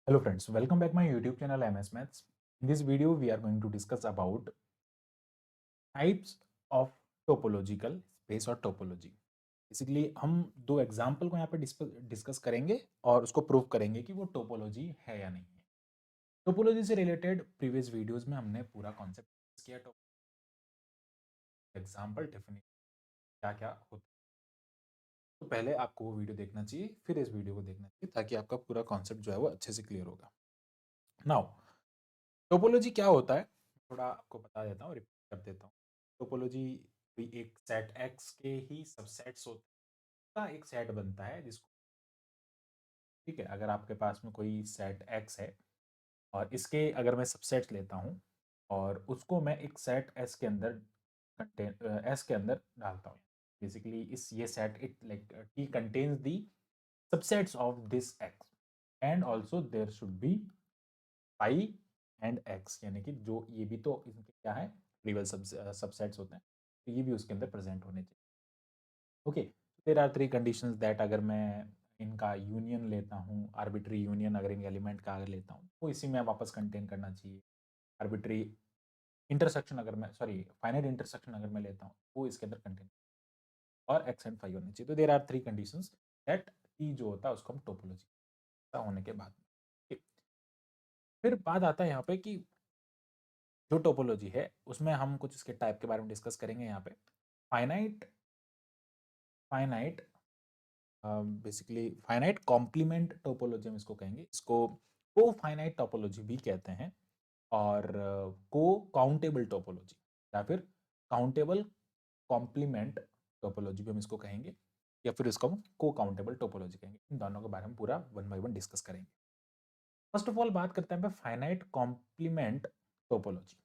Hello friends, welcome back my YouTube channel MS Maths. In this video, we are going to discuss about types of topological space और topology. Basically हम दो example को यहाँ पे discuss करेंगे और उसको प्रूव करेंगे कि वो टोपोलॉजी है या नहीं है। टोपोलॉजी से रिलेटेड प्रीवियस वीडियोस में हमने पूरा कॉन्सेप्ट किया, एग्जाम्पल डेफिनेशन क्या क्या होता है। तो पहले आपको वो वीडियो देखना चाहिए, फिर इस वीडियो को देखना चाहिए, ताकि आपका पूरा कॉन्सेप्ट जो है वो अच्छे से क्लियर होगा। नाउ टोपोलॉजी क्या होता है, थोड़ा आपको बता देता हूँ, रिपीट कर देता हूँ। टोपोलॉजी भी एक सेट एक्स के ही सबसेट्स होता है, एक सेट बनता है जिसको, ठीक है, अगर आपके पास में कोई सेट एक्स है और इसके अगर मैं सबसेट्स लेता हूँ और उसको मैं एक सेट एस के अंदर एस के अंदर डालता हूँ, बेसिकली इस ये set it like T contains the subsets of this X and also there should be phi and X, यानी कि जो ये भी तो इनके क्या है, ट्रिवियल सबसेट्स होते हैं, तो ये भी उसके अंदर प्रेजेंट होने चाहिए। Okay, there are three conditions that अगर मैं इनका यूनियन लेता हूँ, आर्बिट्री यूनियन अगर इन एलिमेंट का अगर लेता हूँ तो इसी में वापस कंटेन करना चाहिए। आर्बिट्री इंटरसेक्शन अगर मैं फाइनाइट इंटरसेक्शन अगर मैं लेता हूँ वो इसके अंदर कंटेन और एक्स एंड फाई होने चाहिए। तो there are three conditions that T जो होता है उसको हम टोपोलॉजी होने के बाद फिर बात आता है यहाँ पे कि जो टोपोलॉजी है उसमें हम कुछ इसके टाइप के बारे में डिस्कस करेंगे। यहाँ पे finite finite basically finite complement topology हम इसको कहेंगे, इसको को फाइनाइट टोपोलॉजी भी कहते हैं, और को काउंटेबल टोपोलॉजी या फिर काउंटेबल कॉम्प्लीमेंट टोपोलॉजी भी हम इसको कहेंगे, या फिर इसको हम को काउंटेबल टोपोलॉजी कहेंगे। इन दोनों के बारे में पूरा वन बाय वन डिस्कस करेंगे। फर्स्ट ऑफ ऑल बात करते हैं फाइनाइट कॉम्प्लीमेंट टोपोलॉजी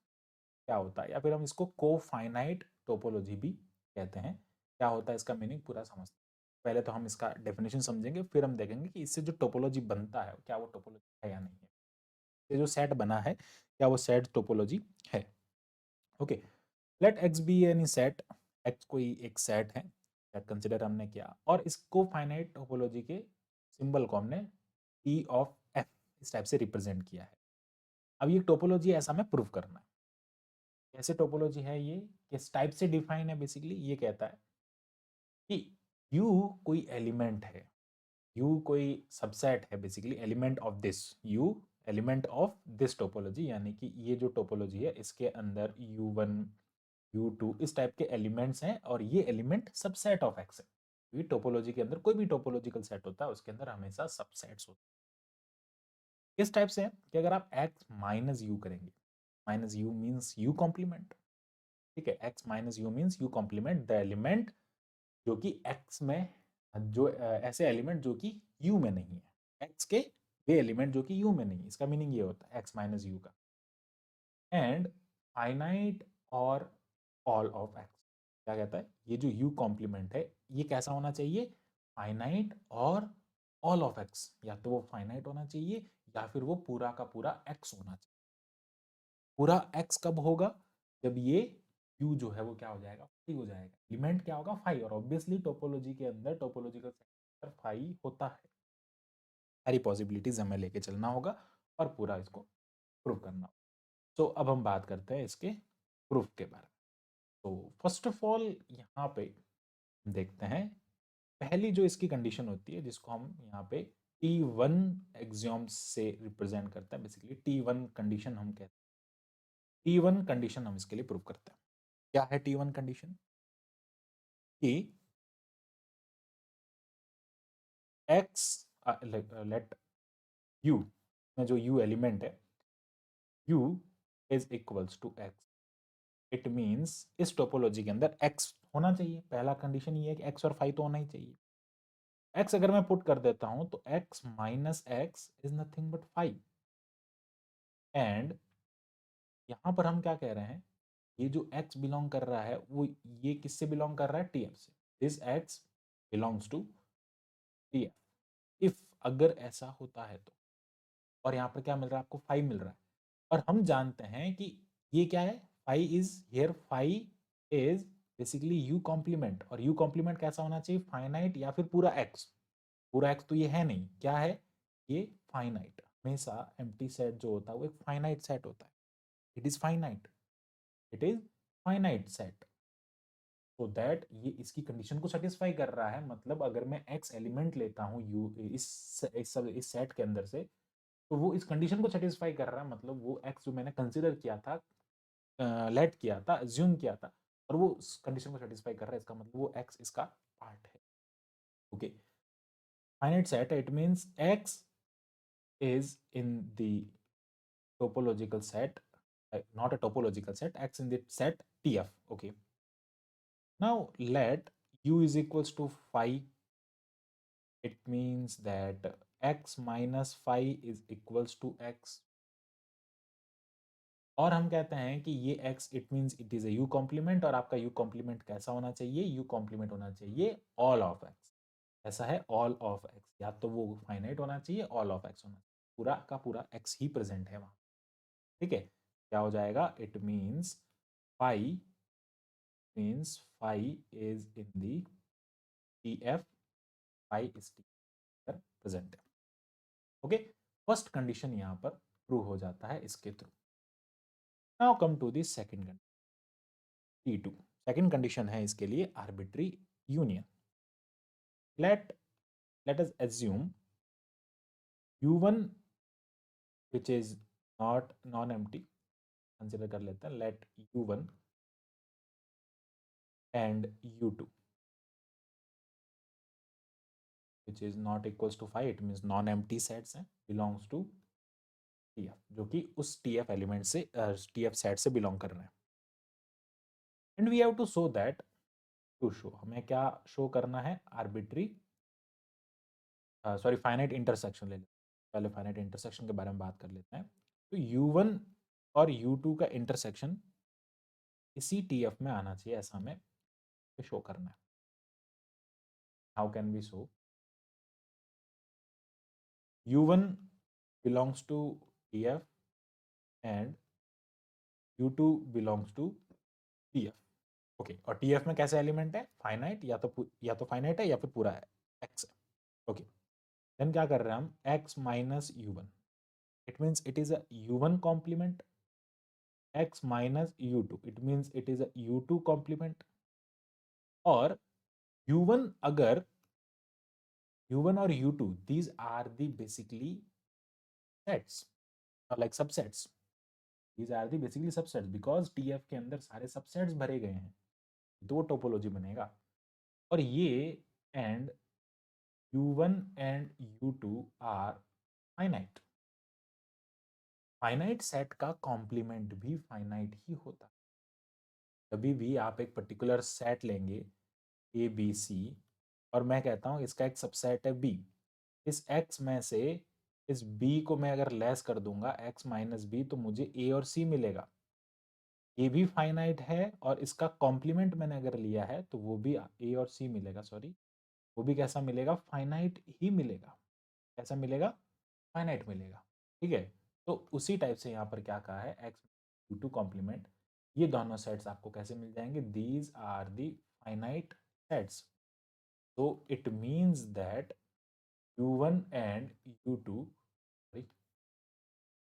क्या होता है, या फिर हम इसको कोफाइनाइट टोपोलॉजी भी कहते हैं। क्या होता है इसका मीनिंग पूरा समझते हैं। पहले तो हम इसका डेफिनेशन समझेंगे, फिर हम देखेंगे कि इससे जो टोपोलॉजी बनता है क्या वो टोपोलॉजी है या नहीं है, ये जो सेट बना है क्या वो सेट टोपोलॉजी है। Okay, let X be any set, X कोई एक सेट है, सेट कंसिडर हमने किया, और इसको फाइनाइट टोपोलॉजी के सिंबल को हमने टी ऑफ एफ इस टाइप से रिप्रेजेंट किया है। अब ये टोपोलॉजी ऐसा हमें प्रूव करना है। कैसे टोपोलॉजी है ये, किस टाइप से डिफाइन है, बेसिकली ये कहता है कि यू कोई एलिमेंट है, यू कोई सबसेट है, basically element of this you, element of this topology, यानी कि ये जो टोपोलॉजी है इसके अंदर u1 u2 इस टाइप के एलिमेंट्स हैं और ये एलिमेंट सबसेट ऑफ एक्स है। ये टोपोलॉजी के अंदर कोई भी टोपोलॉजिकल सेट होता है उसके अंदर हमेशा सबसेट्स होते हैं। इस टाइप से है कि अगर आप x माइनस यू करेंगे, minus U means U complement, ठीक है, x minus U means U complement the element जो कि x में, जो ऐसे एलिमेंट जो कि u में नहीं है, x के वे एलिमेंट जो कि u में नहीं है, इसका मीनिंग ये होता है x माइनस यू का। एंड फाइनाइट और ऑल ऑफ x, क्या कहता है, ये जो u कॉम्प्लीमेंट है ये कैसा होना चाहिए, फाइनाइट और ऑल ऑफ x, या तो वो फाइनाइट होना चाहिए या फिर वो पूरा का पूरा x होना चाहिए। पूरा x कब होगा, जब ये u जो है वो क्या हो जाएगा, फाई हो जाएगा, एलिमेंट क्या होगा, फाई, और ऑब्वियसली टोपोलॉजी के अंदर टोपोलॉजिकल सेट फाई होता है। सारी पॉसिबिलिटीज हमें लेके चलना होगा और पूरा इसको प्रूव करना होगा। तो अब हम बात करते हैं इसके प्रूफ के बारे में। तो फर्स्ट ऑफ ऑल यहाँ पे देखते हैं, पहली जो इसकी कंडीशन होती है जिसको हम यहाँ पे T1 एक्सियोम्स से रिप्रेजेंट करते हैं, बेसिकली T1 कंडीशन हम कहते हैं। T1 कंडीशन हम इसके लिए प्रूव करते हैं। क्या है T1 कंडीशन, कि x लेट u में जो u एलिमेंट है, u is equals to x, it means इस टोपोलॉजी के अंदर x होना चाहिए। पहला कंडीशन ये है कि x और फाई तो होना ही चाहिए। x अगर मैं पुट कर देता हूं तो x माइनस X is nothing but phi, and यहां पर हम क्या कह रहे हैं, ये जो x बिलोंग कर रहा है वो ये किससे बिलोंग कर रहा है, tf से, this x belongs to tf। If अगर ऐसा होता है तो, और यहाँ पर क्या मिल रहा है आपको, फाई मिल रहा है, और हम जानते हैं कि ये क्या है, phi is here, phi is basically U complement, और यू कॉम्प्लीमेंट कैसा होना चाहिए, फाइनाइट या फिर पूरा एक्स। पूरा एक्स तो ये है नहीं, क्या है ये, फाइनाइट हमेशा एम्प्टी सेट जो होता है वो एक फाइनाइट सेट होता है। It is finite, it is finite set, तो दैट ये इसकी कंडीशन को सेटिस्फाई कर रहा है। मतलब अगर मैं x एलिमेंट लेता हूँ यू इस सेट के अंदर से, तो वो इस कंडीशन को सेटिस्फाई कर रहा है। मतलब वो x जो मैंने कंसिडर किया था, लेट किया था, अज्यूम किया था, और वो उस कंडीशन को सेटिस्फाई कर रहा है, इसका मतलब वो x इसका पार्ट है। Okay, finite set, it means x is in the topological set, not a topological set, x in the set Tf. Okay, now let u is equals to phi. It means that x minus phi is equals to x, और हम कहते हैं कि ये x it means it is a u complement, और आपका u complement कैसा होना चाहिए? u कॉम्प्लीमेंट होना चाहिए ऑल ऑफ x। ऐसा है ऑल ऑफ x, या तो वो फाइनाइट होना चाहिए, ऑल ऑफ x होना चाहिए, पूरा का पूरा x ही प्रेजेंट है वहां। ठीक है, क्या हो जाएगा? It means phi is in the T F, phi is T present है। ओके, फर्स्ट कंडीशन यहां पर ट्रू हो जाता है इसके through. Now come to the second condition, T2। Second condition है इसके लिए arbitrary union. Let let us assume u1 which is not non empty, consider कर लेते हैं। लेट u1 and u2 which is not equals to 5, it means non empty sets हैं, belongs to TF, जो कि उस TF एलिमेंट से TF set से बिलोंग कर रहे हैं। And we have to show that, to show हमें क्या शो करना है? आर्बिट्री सॉरी फाइनाइट इंटरसेक्शन ले लेते हैं। पहले फाइनाइट इंटरसेक्शन के बारे में बात कर लेते हैं। तो u1 और u2 का इंटरसेक्शन इसी TF में आना चाहिए, ऐसा हमें शो करना है। How can we show? u1 belongs to TF and u2 belongs to TF। Okay, और TF में कैसे एलिमेंट है? फाइनाइट, या तो फाइनाइट है या फिर पूरा है, x है। ओके, देन क्या कर रहे हैं हम? x minus u1, it means it is a u1 complement. x minus u2, it means it is a u2 complement. और u1 अगर u1 और u2 these are the basically sets, like subsets, these are the basically subsets, because TF के अंदर सारे subsets भरे गए हैं, दो टोपोलॉजी बनेगा। और ये and u1 and u2 are finite. Finite set का कॉम्प्लीमेंट भी फाइनाइट ही होता है। कभी भी आप एक पर्टिकुलर सेट लेंगे ए बी सी, और मैं कहता हूँ इसका एक सबसेट है बी, इस x में से इस b को मैं अगर लेस कर दूंगा x माइनस बी, तो मुझे a और c मिलेगा। ये भी फाइनाइट है, और इसका कॉम्प्लीमेंट मैंने अगर लिया है तो वो भी a और c मिलेगा। सॉरी, वो भी कैसा मिलेगा? फाइनाइट ही मिलेगा। कैसा मिलेगा? फाइनाइट मिलेगा। ठीक है, तो उसी टाइप से यहाँ पर क्या कहा है? x टू कॉम्प्लीमेंट, ये दोनों सेट्स आपको कैसे मिल जाएंगे? These are the finite sets. तो it means that u1 and u2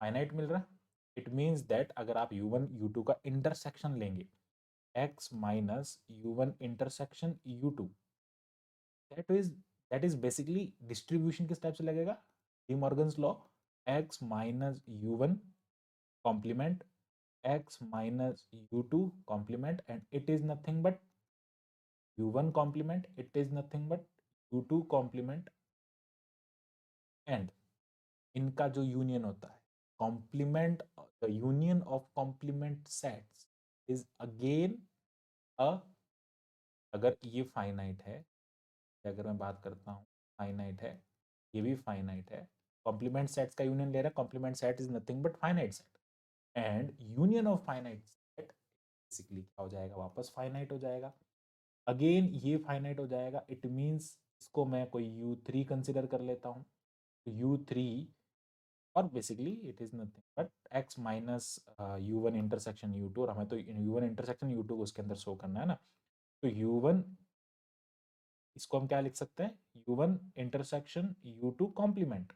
finite मिल रहा है। इट मीन्स दैट अगर आप u1 u2 का इंटरसेक्शन लेंगे, x minus u1 intersection u2, that is basically distribution किस टाइप से लगेगा? D Morgan's law, x minus u1 complement x minus u2 complement, and it is nothing but u1 complement, it is nothing but u2 complement, and इनका जो union होता है, complement, the union of complement sets is again a, अगर ये finite है, अगर मैं बात करता हूँ फाइनाइट है, ये भी फाइनाइट है, कॉम्प्लीमेंट सेट्स का यूनियन ले रहा है, complement set is nothing but finite set, and union of finite set basically क्या हो जाएगा? वापस फाइनाइट हो जाएगा। अगेन ये फाइनाइट हो जाएगा। इट मीन्स इसको मैं कोई u3 कंसिडर कर लेता हूँ, तो u3, और basically it is nothing but x minus u1 intersection u2, और हमें तो u1 इंटरसेक्शन u2 को उसके अंदर शो करना है ना। तो u1, इसको हम क्या लिख सकते हैं? u1 intersection u2 complement.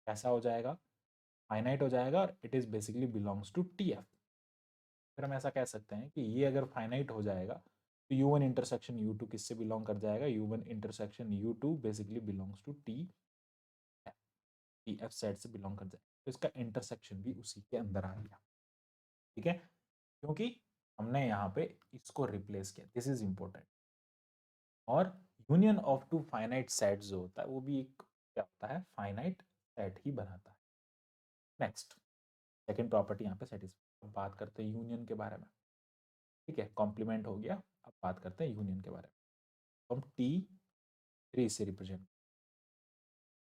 कैसा हो जाएगा? फाइनाइट हो जाएगा और it is basically belongs to T F. फिर हम ऐसा कह सकते हैं कि ये अगर फाइनाइट हो जाएगा तो U one intersection U two किससे बिलोंग कर जाएगा, U one intersection U two basically belongs to T F, T F set से बिलोंग कर जाएगा, तो इसका इंटरसेक्शन भी उसी के अंदर आ गया। ठीक है, क्योंकि हमने यहाँ पे इसको रिप्लेस किया, दिस इज इंपॉर्टेंट। और union of two finite set जो होता है वो भी एक क्या होता है, फाइनाइट सेट ही बनाता है। नेक्स्ट सेकेंड प्रॉपर्टी यहाँ पे सेटिस्फाई। अब बात करते हैं यूनियन के बारे में। ठीक है, कॉम्प्लीमेंट हो गया, अब बात करते हैं यूनियन के बारे में। तो हम टी थ्री से represent,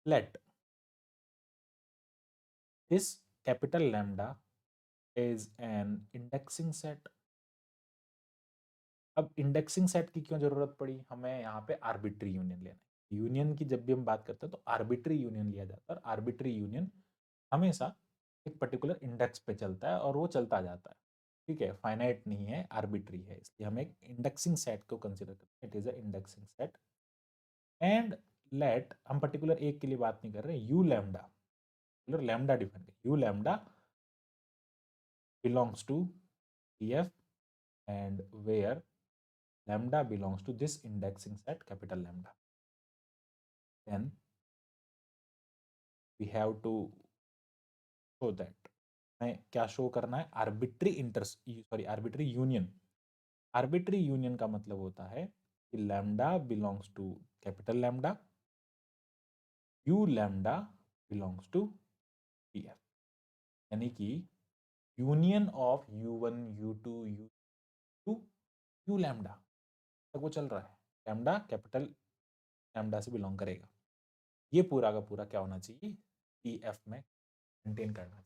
let this capital lambda is an indexing set. अब इंडेक्सिंग सेट की क्यों जरूरत पड़ी, हमें यहाँ पे आर्बिट्री यूनियन लेना है। यूनियन की जब भी हम बात करते हैं तो आर्बिट्री यूनियन लिया जाता है, और आर्बिट्री यूनियन हमेशा एक पर्टिकुलर इंडेक्स पे चलता है और वो चलता जाता है। ठीक है, फाइनाइट नहीं है, आर्बिट्री है, इसलिए हम एक इंडेक्सिंग सेट को कंसिडर करते हैं, it is a indexing set. And let, हम पर्टिकुलर एक के लिए बात नहीं कर रहे, यू लैम्डा, लैम्डा डिफाइन कर, you lambda belongs to TF and where lambda belongs to this indexing set capital lambda, then we have to show that, हमें क्या शो करना है, arbitrary arbitrary union. Arbitrary union का मतलब होता है कि lambda belongs to capital lambda, U lambda belongs to T F, यानी कि union of U one you two U two U lambda तक वो चल रहा है, लैम्डा कैपिटल लैम्डा से बिलोंग करेगा। ये पूरा का पूरा क्या होना चाहिए, टी एफ में कंटेन करना चाहिए।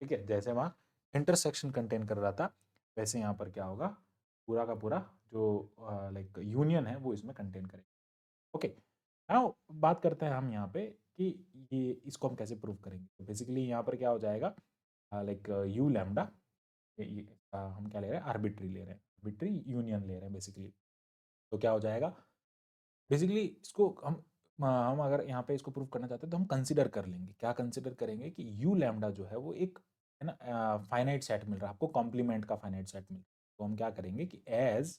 ठीक है, जैसे वहाँ इंटरसेक्शन कंटेन कर रहा था, वैसे यहाँ पर क्या होगा, पूरा का पूरा जो लाइक यूनियन है वो इसमें कंटेन करेगा। ओके, नाउ बात करते हैं हम यहाँ पे कि ये इसको हम कैसे प्रूव करेंगे। तो बेसिकली यहाँ पर क्या हो जाएगा, लाइक यू लैम्डा, हम क्या ले रहे हैं, आर्बिट्री ले रहे हैं, आर्बिट्री यूनियन ले रहे हैं बेसिकली। तो क्या हो जाएगा, बेसिकली इसको हम अगर यहाँ पे इसको प्रूव करना चाहते हैं तो हम कंसिडर कर लेंगे, क्या कंसिडर करेंगे कि यू लैम्डा जो है वो एक है ना फाइनाइट सेट मिल रहा है आपको, कॉम्प्लीमेंट का फाइनाइट सेट मिल रहा है। तो हम क्या करेंगे कि as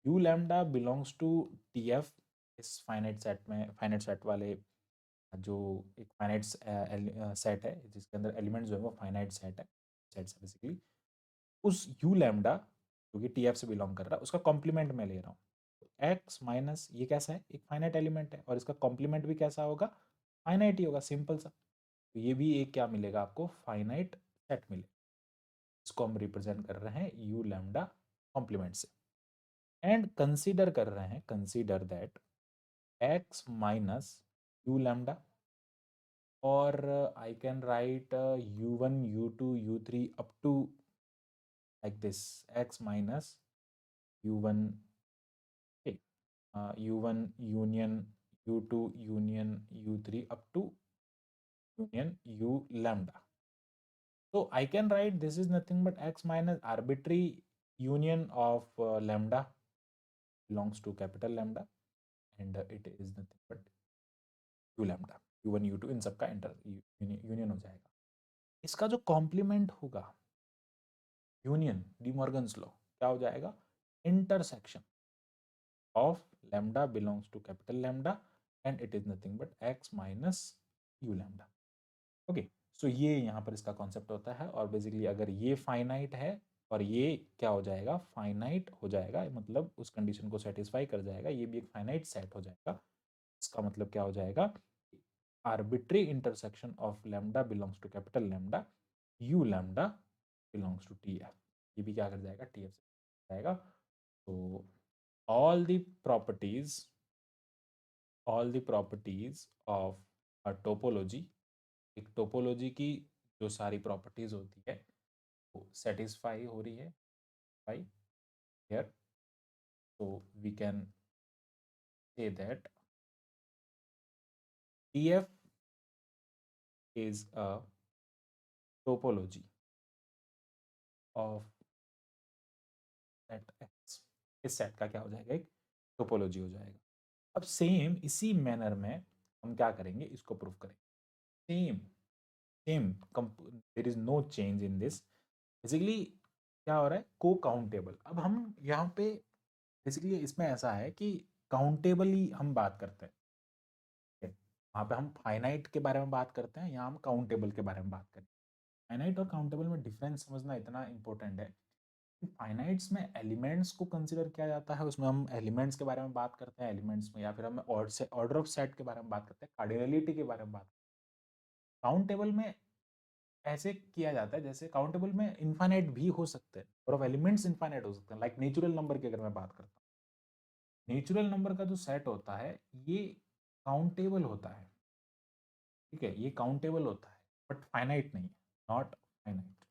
U lambda belongs to T F, इस फाइनाइट सेट में, फाइनाइट सेट वाले जो एक फाइनाइट सेट है जिसके अंदर एलिमेंट्स जो है वो फाइनाइट सेट है, सेट है बेसिकली, उस यू लैम्डा जो कि टी एफ से बिलोंग कर रहा है उसका कॉम्प्लीमेंट मैं ले रहा हूँ। एक्स माइनस ये कैसा है, एक फाइनाइट एलिमेंट है और इसका कॉम्प्लीमेंट भी कैसा होगा, फाइनाइट ही होगा, सिंपल सा। तो ये भी एक क्या मिलेगा आपको, फाइनाइट सेट मिलेगा। इसको हम रिप्रेजेंट कर रहे हैं यू लैम्डा कॉम्प्लीमेंट से, एंड कंसीडर कर रहे हैं, consider that x minus u lambda, और I can write u one you two u three up to like this, x minus u one, u1 union u2 union u3 up to union u lambda. So I can write this is nothing but x minus arbitrary union of lambda belongs to capital lambda, and it is nothing but u lambda, u1 u2 इन सबका union हो जाएगा। इसका जो complement होगा union, D Morgan's law, क्या हो जाएगा, intersection of lambda belongs to capital lambda and it is nothing but x minus u lambda। Okay, so ये यहाँ पर इसका कॉन्सेप्ट होता है, और बेसिकली अगर ये फाइनाइट है और ये क्या हो जाएगा, फाइनाइट हो जाएगा, मतलब उस कंडीशन को सेटिस्फाई कर जाएगा, ये भी एक फाइनाइट सेट हो जाएगा। इसका मतलब क्या हो जाएगा, arbitrary intersection of lambda belongs to capital lambda, U lambda belongs to T F, ये भी क्या कर जाएगा, टी एफ से जाएगा। तो all the properties, all the properties of a topology, एक टोपोलॉजी की जो सारी प्रॉपर्टीज होती है वो सेटिस्फाई हो रही है by here, so we can say that TF is a topology of set X। इस सेट का क्या हो जाएगा, एक टोपोलॉजी हो जाएगा। अब सेम इसी मैनर में हम क्या करेंगे, इसको प्रूफ करेंगे same. Same, there is no change in this. Basically क्या हो रहा है, को काउंटेबल। अब हम यहाँ पे बेसिकली इसमें ऐसा है कि काउंटेबली हम बात करते हैं, वहाँ पे हम फाइनाइट के बारे में बात करते हैं, यहाँ हम काउंटेबल के बारे में बात करें। फाइनाइट और काउंटेबल में डिफरेंस समझना इतना इंपॉर्टेंट है कि फाइनाइट्स में एलिमेंट्स को कंसिडर किया जाता है, उसमें हम एलिमेंट्स के बारे में बात करते हैं एलिमेंट्स में, या फिर हम ऑर्डर ऑफ सेट के बारे में बात करते हैं, कार्डिनलिटी के बारे में बात करते हैं। काउंटेबल में ऐसे किया जाता है जैसे काउंटेबल में इनफाइनाइट भी हो सकते हैं, और ऑफ एलिमेंट्स इनफाइनाइट हो सकते हैं। लाइक नेचुरल नंबर की अगर मैं बात करता हूँ, नेचुरल नंबर का जो सेट होता है ये काउंटेबल होता है, ठीक है, ये काउंटेबल होता है, बट फाइनाइट नहीं है, not finite,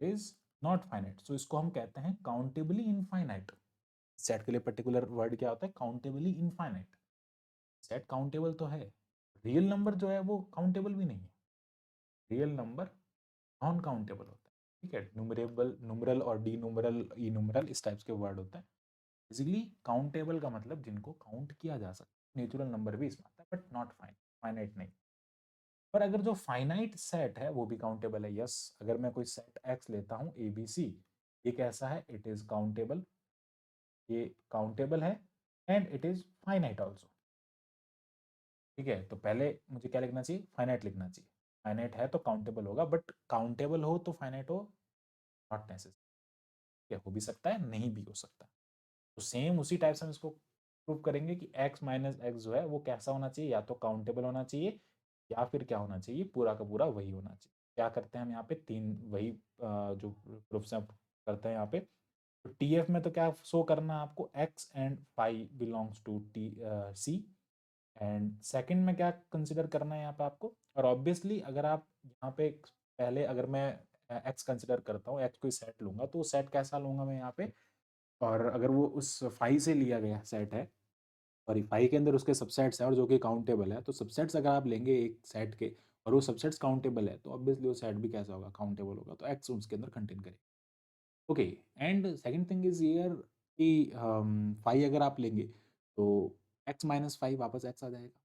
is not finite. So इसको हम कहते हैं काउंटेबली इनफाइनाइट। सेट के लिए पर्टिकुलर वर्ड क्या होता है, काउंटेबली इनफाइनाइट। सेट काउंटेबल तो है, रियल नंबर जो है वो काउंटेबल भी नहीं है, रियल नंबर नॉन काउंटेबल होता है, ठीक है। न्यूमरेबल, न्यूमरल और डी न्यूमरल, ई न्यूमरल, इस टाइप्स के वर्ड होते हैं। बेसिकली काउंटेबल का मतलब जिनको काउंट किया जा सकता है, नेचुरल नंबर भी इसमें आता है, बट नॉट फाइनाइट नहीं। पर अगर जो फाइनाइट सेट है वो भी काउंटेबल है, यस। अगर मैं कोई सेट एक्स लेता हूँ ए बी सी, ये कैसा है, इट इज काउंटेबल, ये काउंटेबल है, and it is finite also, ठीक है। तो पहले मुझे क्या लिखना चाहिए, फाइनाइट लिखना चाहिए। फाइनाइट है तो काउंटेबल होगा, बट काउंटेबल हो तो फाइनाइट हो, नॉट नेसेसरी, क्या हो भी सकता है, नहीं भी हो सकता। तो सेम उसी टाइप से हम इसको प्रूव करेंगे कि x माइनस एक्स जो है वो कैसा होना चाहिए, या तो काउंटेबल होना चाहिए, या फिर क्या होना चाहिए, पूरा का पूरा वही होना चाहिए। क्या करते हैं हम यहाँ पे, तीन वही जो प्रूफ से करते हैं यहाँ पे। तो टी एफ में तो क्या शो करना है आपको, x and five belongs to T C, and second में क्या कंसिडर करना है यहाँ पे आपको। और ऑब्वियसली अगर आप यहाँ पे पहले, अगर मैं x कंसिडर करता हूँ, x कोई सेट लूंगा, तो सेट कैसा लूंगा मैं यहाँ पे, और अगर वो उस फाई से लिया गया सेट है, और फाई के अंदर उसके सबसेट्स हैं और जो कि काउंटेबल है, तो सबसेट्स अगर आप लेंगे एक सेट के और वो सबसेट्स काउंटेबल है, तो ऑब्वियसली वो सेट भी कैसा होगा, काउंटेबल होगा, तो एक्स उसके अंदर कंटेन करेगा। Okay, and second thing is here कि फाई अगर आप लेंगे तो एक्स माइनस फाइव वापस एक्स आ जाएगा,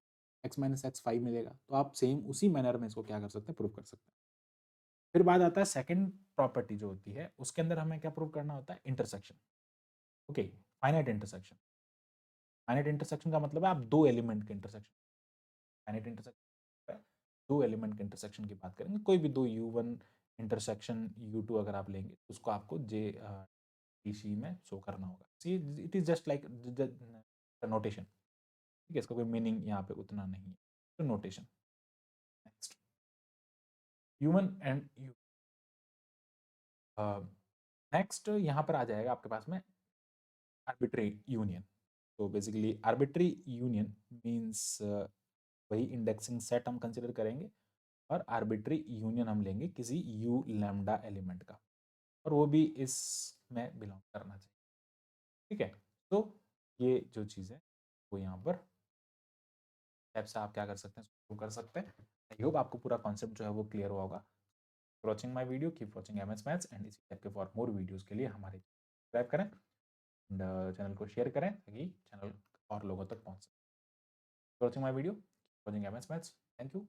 एक्स माइनस एक्स फाइव मिलेगा। तो आप सेम उसी मैनर में इसको क्या कर सकते हैं, प्रूव कर सकते हैं। फिर बात आता है सेकंड प्रॉपर्टी जो होती है, उसके अंदर हमें क्या प्रूव करना होता है, intersection. Okay, finite intersection. Finite intersection का मतलब है आप दो एलिमेंट के इंटरसेक्शन, फाइनाइट इंटरसेक्शन है, दो एलिमेंट के इंटरसेक्शन की बात करेंगे। कोई भी दो U1 इंटरसेक्शन U2 अगर आप लेंगे तो उसको आपको जे सी में शो करना होगा। See, it is just like notation, ठीक है, इसका कोई मीनिंग यहाँ पे उतना नहीं है, तो notation. Next, human and you, next यहाँ पर आ जाएगा आपके पास में आर्बिट्री यूनियन। तो बेसिकली आर्बिट्री यूनियन मीन्स वही इंडेक्सिंग सेट हम कंसिडर करेंगे, और आर्बिट्री यूनियन हम लेंगे किसी यू लैम्डा एलिमेंट का, और वो भी इसमें बिलोंग करना चाहिए, ठीक है। तो ये जो चीज़ है वो यहाँ पर स्टेप से आप क्या कर सकते हैं, इसको कर सकते हैं। आई होप आपको पूरा कॉन्सेप्ट जो है वो क्लियर हुआ होगा। Watching my video, keep watching MS maths, and इसी टाइप के फॉर मोर वीडियोस के लिए हमारे सब्सक्राइब करें, एंड चैनल को शेयर करें ताकि चैनल और लोगों तक पहुंच सके। Watching my video, watching MS maths, thank you.